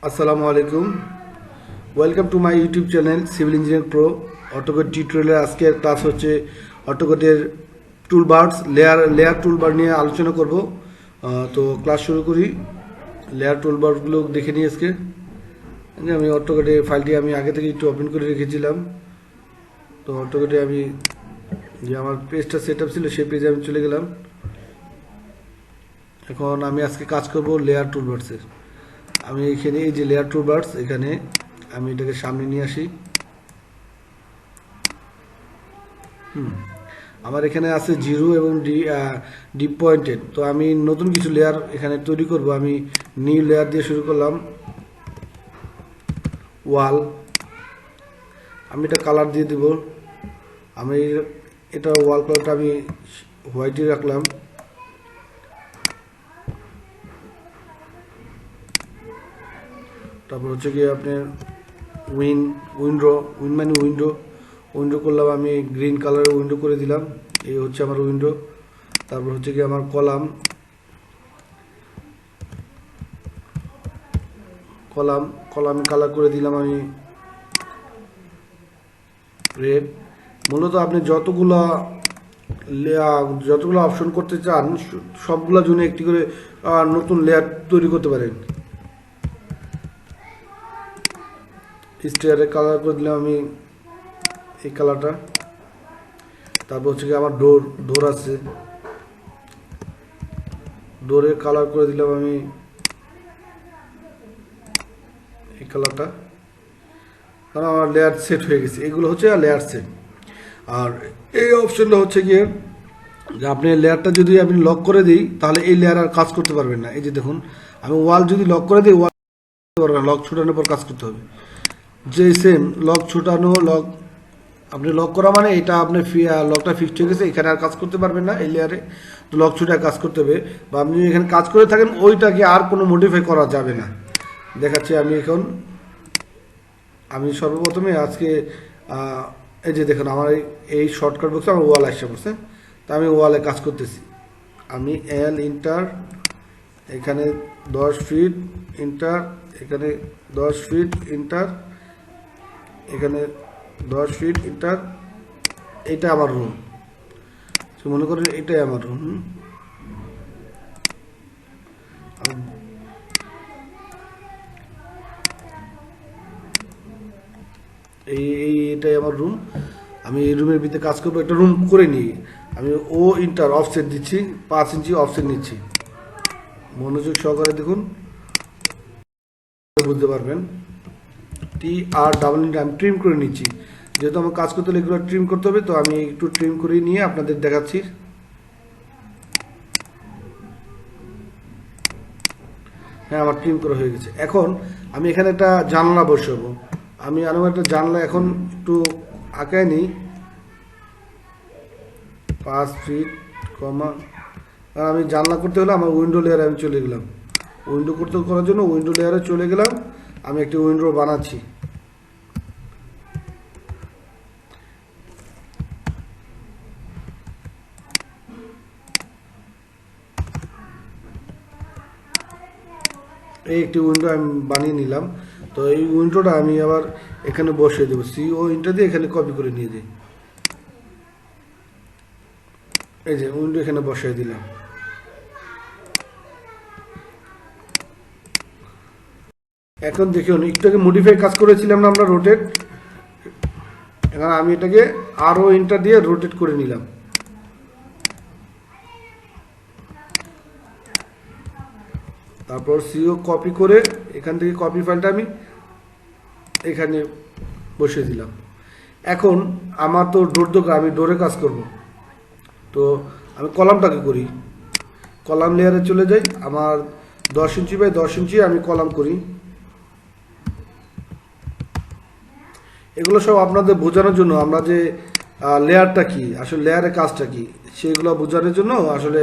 আসসালামু আলাইকুম। Welcome to my YouTube channel civil engineer pro. AutoCAD টিউটোরিয়ালের আজকের ক্লাস হচ্ছে অটোক্যাডের টুলবার্স লেয়ার টুলবার নিয়ে আলোচনা করব। তো ক্লাস শুরু করি। লেয়ার টুলবারগুলো দেখে নিই আজকে। আমি অটোক্যাডের ফাইলটি আমি আগে থেকে একটু ওপেন করে রেখেছিলাম। তো অটোক্যাডে আমি যে আমার পেজটা সেট আপ ছিল সেই পেজে আমি চলে গেলাম। এখন আমি আজকে কাজ করব লেয়ার টুলবার্সের। আমি এখানে এই যে লেয়ার টুলবার্স, এখানে আমি এটাকে সামনে নিয়ে আসি। আমার এখানে আছে জিরো এবং ডিপ পয়েন্টেড। তো আমি নতুন কিছু লেয়ার এখানে তৈরি করব। আমি নিউ লেয়ার দিয়ে শুরু করলাম। ওয়াল, আমি এটা কালার দিয়ে দিব। আমি এটা ওয়াল কালারটা আমি হোয়াইটই রাখলাম। তারপর হচ্ছে কি আপনার উইন্ডো মানে উইন্ডো করলাম, আমি গ্রিন কালারের উইন্ডো করে দিলাম। এই হচ্ছে আমার উইন্ডো। তারপর হচ্ছে কি আমার কলাম কালার করে দিলাম আমি রেড। মূলত আপনি যতগুলো অপশন করতে চান সবগুলোর জন্য একটি করে নতুন লেয়ার তৈরি করতে পারেন। স্টেয়ারে কালার করে দিলাম আমি এই কালারটা। তারপর হচ্ছে কি আমার ডোর আছে, ডোরের কালার করে দিলাম আমি এই কালারটা। কারণ আমার লেয়ার সেট হয়ে গেছে। এগুলো হচ্ছে লেয়ার সেট। আর এই অপশনটা হচ্ছে গিয়ে যে আপনি লেয়ারটা যদি আপনি লক করে দিই তাহলে এই লেয়ার আর কাজ করতে পারবেন না। এই যে দেখুন, আমি ওয়াল যদি লক করে দিই ওয়াল লক ছুটানোর পর কাজ করতে হবে। যে সেম লক ছুটানো, আপনি লক করা মানে এটা আপনার লকটা ফিক্সড হয়ে গেছে, এখানে আর কাজ করতে পারবেন না এই লেয়ারে। তো লক ছুটায় কাজ করতে হবে, বা আপনি এখানে কাজ করে থাকেন ওইটাকে আর কোনো মডিফাই করা যাবে না। দেখাচ্ছি আমি সর্বপ্রথমে আজকে এই যে দেখুন আমার এই শর্টকাট বক্সে আমার ওয়াল আসছে বলছে। তা আমি ওয়ালে কাজ করতেছি। আমি ইন্টার, এখানে 10 ফিট ইন্টার, এখানে 10 ফিট ইন্টার, এখানে 10 ফিট ইন্টার। এটা আমার রুম। মনে করেন এটাই আমার রুম। এইটাই আমার রুম। আমি এই রুমের ভিতরে কাজ করবো। একটা রুম করে নিই আমি ইন্টার অফসেট দিচ্ছি, 5 ইঞ্চি অফসেট নিচ্ছি। মনোযোগ সহকারে দেখুন, বুঝতে পারবেন। আমি ট্রিম করে নিচ্ছি। যেহেতু আমার কাজ করতে হলে এগুলো ট্রিম করতে হবে, তো আমি একটু ট্রিম করে নিয়ে আপনাদের দেখাচ্ছি। হ্যাঁ, আমার ট্রিম করা হয়ে গেছে। এখন আমি এখানে একটা জানলা বসাবো। আমি আরও একটা জানলা এখন একটু আঁকায় নিই 5 ফিট কমা। আর আমি জানলা করতে হলে আমার উইন্ডো লেয়ারে আমি চলে গেলাম। করার জন্য উইন্ডো লেয়ারে চলে গেলাম। আমি একটি উইন্ডো বানাচ্ছি। এই একটি উইন্ডো আমি বানিয়ে নিলাম। তো এই উইন্ডোটা আমি আবার এখানে বসিয়ে দেবো। ইন্টার দিয়ে এখানে কপি করে নিয়ে যাই। এই যে উইন্ডো এখানে বসিয়ে দিলাম। এখন দেখুন, একটু আগে মডিফাই কাজ করেছিলাম না আমরা, রোটেট। এখন আমি এটাকে আরও ইন্টার দিয়ে রোটেট করে নিলাম। তারপর কপি করে এখান থেকে কপি ফাইলটা আমি এখানে বসিয়ে দিলাম। এখন আমার তো ডোর দোকান, আমি ডোরে কাজ করব। তো আমি কলামটাকে করি। কলাম লেয়ারে চলে যাই। আমার 10 ইঞ্চি বাই 10 ইঞ্চি আমি কলাম করি। এগুলো সব আপনাদের বোঝানোর জন্য, আমরা যে লেয়ারটা কি, আসলে লেয়ারের কাজটা কি সেগুলো বোঝানোর জন্য আসলে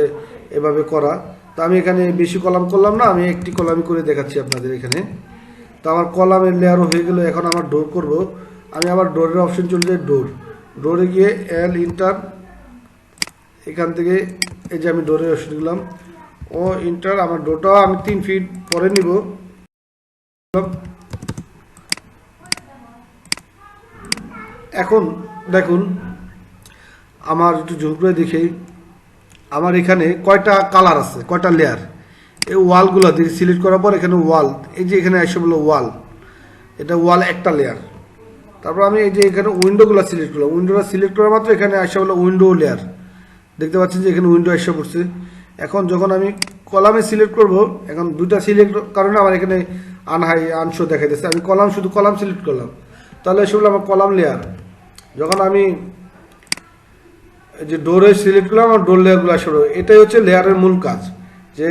এভাবে করা। তো আমি এখানে বেশি কলাম করলাম না, আমি একটি কলামই করে দেখাচ্ছি আপনাদের এখানে। তো আমার কলামের লেয়ারও হয়ে গেল। এখন আমার ডোর করব। আমি আবার ডোরের অপশন চলে যাই। ডোরে গিয়ে ইন্টার, এখান থেকে এই যে আমি ডোরের অপশন দিলাম ইন্টার। আমার ডোরটাও আমি 3 ফিট পরে নিব। এখন দেখুন আমার একটু জুম করে দেখেই আমার এখানে কয়টা কালার আছে, কয়টা লেয়ার। এই ওয়ালগুলো দিয়ে সিলেক্ট করার পর এখানে ওয়াল, এই যে এখানে এসে বললো ওয়াল, এটা ওয়াল একটা লেয়ার। তারপর আমি এই যে এখানে উইন্ডোগুলো সিলেক্ট করলাম, উইন্ডোটা সিলেক্ট করা মাত্র এখানে আসে বললো উইন্ডো লেয়ার, দেখতে পাচ্ছেন যে এখানে উইন্ডো এসে পড়ছে। এখন যখন আমি কলামে সিলেক্ট করব, এখন দুইটা সিলেক্ট কারণে আমার এখানে আনহাই আনশো দেখা যাচ্ছে। আমি কলাম শুধু কলাম সিলেক্ট করলাম, তাহলে এসে বললো আমার কলাম লেয়ার। যখন আমি যে ডোরে সিলেক্ট করলাম, আমার ডোর লেয়ারগুলো আসলে এটাই হচ্ছে লেয়ারের মূল কাজ, যে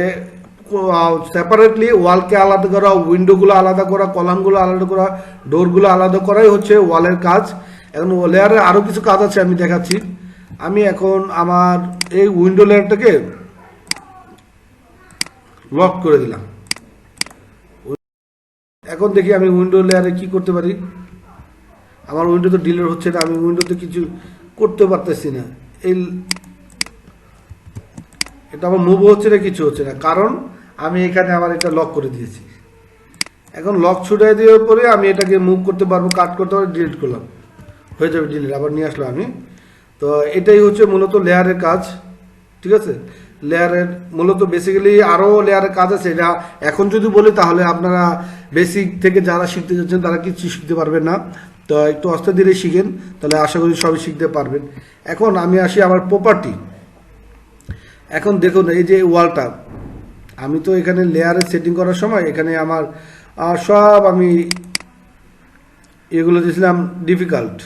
সেপারেটলি ওয়ালকে আলাদা করা, উইন্ডোগুলো আলাদা করা, কলামগুলো আলাদা করা, ডোরগুলো আলাদা করাই হচ্ছে ওয়ালের কাজ। এখন লেয়ারের আরও কিছু কাজ আছে, আমি দেখাচ্ছি। আমি এখন আমার এই উইন্ডো লেয়ারটাকে লক করে দিলাম। এখন দেখি আমি উইন্ডো লেয়ারে কি করতে পারি। আমার উইন্ডো তো ডিলিট হচ্ছে না, আমি উইন্ডোতে কিছু করতে পারতেছি না। এটা আমার মুভ হচ্ছে না, কিছু হচ্ছে না, কারণ আমি এখানে আমার এটা লক করে দিয়েছি। এখন লক ছুটাই দেওয়ার পরে আমি এটাকে মুভ করতে পারবো, কাট করতে পারবো, ডিলিট করলাম, হয়ে যাবে ডিলিট। আবার নিয়ে আসলাম আমি। তো এটাই হচ্ছে মূলত লেয়ারের কাজ, ঠিক আছে। লেয়ারের মূলত বেসিক্যালি আরও লেয়ারের কাজ আছে। এটা এখন যদি বলি তাহলে আপনারা বেসিক থেকে যারা শিখতে যাচ্ছেন তারা কিছু শিখতে পারবেন না। তো একটু আস্তে ধীরে শিখেন, তাহলে আশা করি সবই শিখতে পারবেন। এখন আমি আসি আমার প্রপার্টি। এখন দেখুন এই যে ওয়ালটা, আমি তো এখানে লেয়ারে সেটিং করার সময় এখানে আমার সব আমি এগুলো দিয়েছিলাম ডিফিকাল্ট,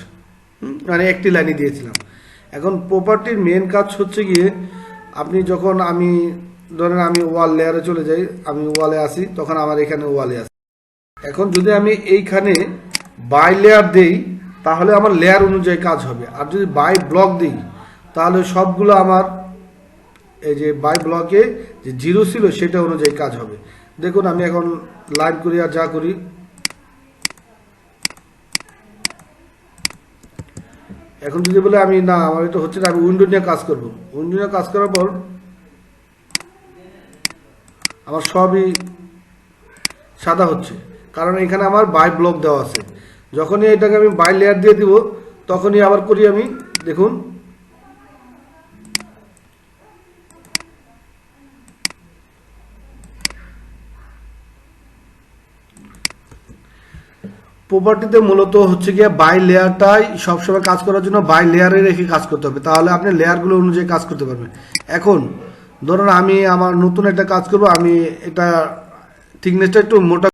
মানে একটি লাইনে দিয়েছিলাম। এখন প্রপার্টির মেন কাজ হচ্ছে গিয়ে আপনি যখন আমি ধরেন আমি ওয়াল লেয়ারে চলে যাই, আমি ওয়ালে আসি, তখন আমার এখানে ওয়ালে আসি। এখন যদি আমি এইখানে বাই লেয়ার দেই তাহলে আমার লেয়ার অনুযায়ী কাজ হবে, আর যদি বাই ব্লক দিই তাহলে সবগুলো আমার এই যে বাই ব্লকে যে জিরো ছিল সেটা অনুযায়ী কাজ হবে। দেখুন আমি এখন লাইভ করি আর যা করি, এখন যদি বলে আমি না আমার এটা হচ্ছে না, আমি উইন্ডো নিয়ে কাজ করব। উইন্ডো নিয়ে কাজ করার পর আমার সবই সাদা হচ্ছে, কারণ এখানে আমার বাই ব্লক দেওয়া আছে। যখনই এটাকে আমি বাই লেয়ার দিয়ে দিব তখনই আবার করি আমি, দেখুন প্রপার্টিতে মূলত হচ্ছে গিয়ে বাই লেয়ারটাই সবসময় কাজ করার জন্য বাই লেয়ারে রেখে কাজ করতে হবে, তাহলে আপনি লেয়ারগুলো অনুযায়ী কাজ করতে পারবেন। এখন ধরুন আমি আমার নতুন একটা কাজ করব, আমি এটা থিকনেসটা একটু মোটা,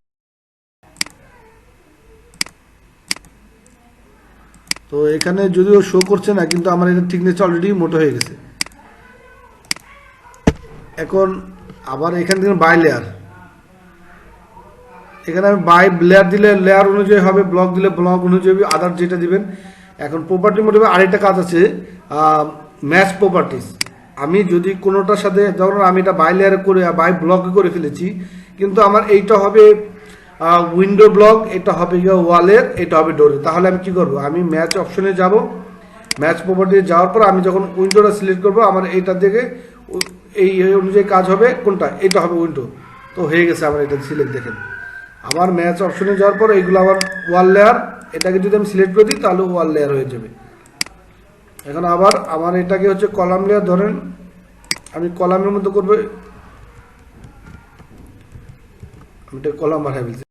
তো এখানে যদিও শো করছে না কিন্তু আমার এটা থিকনেসটা অলরেডি মোটা হয়ে গেছে। এখন আবার এখান থেকে বাই লেয়ার, এখানে আমি বাই লেয়ার দিলে লেয়ার অনুযায়ী হবে, ব্লক দিলে ব্লক অনুযায়ী, আদার যেটা দিবেন। এখন প্রপার্টির মধ্যে আরেকটা কাজ আছে ম্যাচ প্রপার্টিস। আমি যদি কোনোটার সাথে ধরুন আমি এটা বাই লেয়ারে করে বাই ব্লকে করে ফেলেছি, কিন্তু আমার এইটা হবে উইন্ডো ব্লক, এটা হবে ওয়ালের, এটা হবে ডোরের, তাহলে আমি কি করব, আমি ম্যাচ অপশনে যাব। ম্যাচ প্রপার্টি যাওয়ার পর আমি যখন উইন্ডোটা সিলেক্ট করব, আমার এইটা থেকে এই অনুযায়ী কাজ হবে, কোনটা, এটা হবে উইন্ডো। তো হয়ে গেছে আমার এটা সিলেক্ট, দেখেন আমার ম্যাচ অপশনে যাওয়ার পর এইগুলো আবার ওয়াল লেয়ার, এটাকে যদি আমি সিলেক্ট করে দিই তাহলে ওয়াল লেয়ার হয়ে যাবে। এখন আবার আমার এটাকে হচ্ছে কলাম লেয়ার, ধরেন আমি কলামের মধ্যে করবো, আমি এটা কলাম বাড়াই ফেলছি।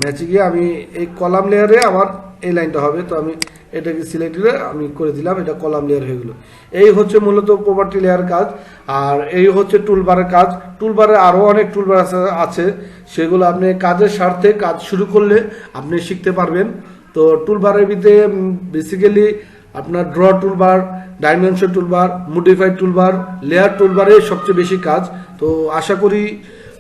ম্যাচে গিয়ে আমি এই কলাম লেয়ারে আমার এই লাইনটা হবে, তো আমি এটাকে সিলেক্ট করে আমি করে দিলাম, এটা কলাম লেয়ার হয়ে গেলো। এই হচ্ছে মূলত প্রপার্টি লেয়ার কাজ। আর এই হচ্ছে টুলবারের কাজ। টুলবারে আরও অনেক টুলবার আছে, সেগুলো আপনি কাজের স্বার্থে কাজ শুরু করলে আপনি শিখতে পারবেন। তো টুলবারের ভিতরে বেসিক্যালি আপনার draw toolbar, dimension toolbar, modified toolbar, layer টুলবারের সবচেয়ে বেশি কাজ। তো আশা করি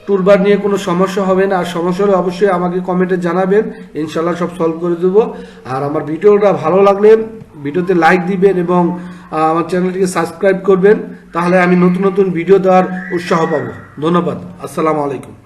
টুলবার নিয়ে কোনো সমস্যা হবে না, আর সমস্যা হলে অবশ্যই আমাকে কমেন্টে জানাবেন, ইনশাল্লাহ সব সলভ করে দেবো। আর আমার ভিডিওটা ভালো লাগলে ভিডিওতে লাইক দিবেন এবং আমার চ্যানেলটিকে সাবস্ক্রাইব করবেন, তাহলে আমি নতুন নতুন ভিডিও দেওয়ার উৎসাহ পাবো। ধন্যবাদ, আসসালামু আলাইকুম।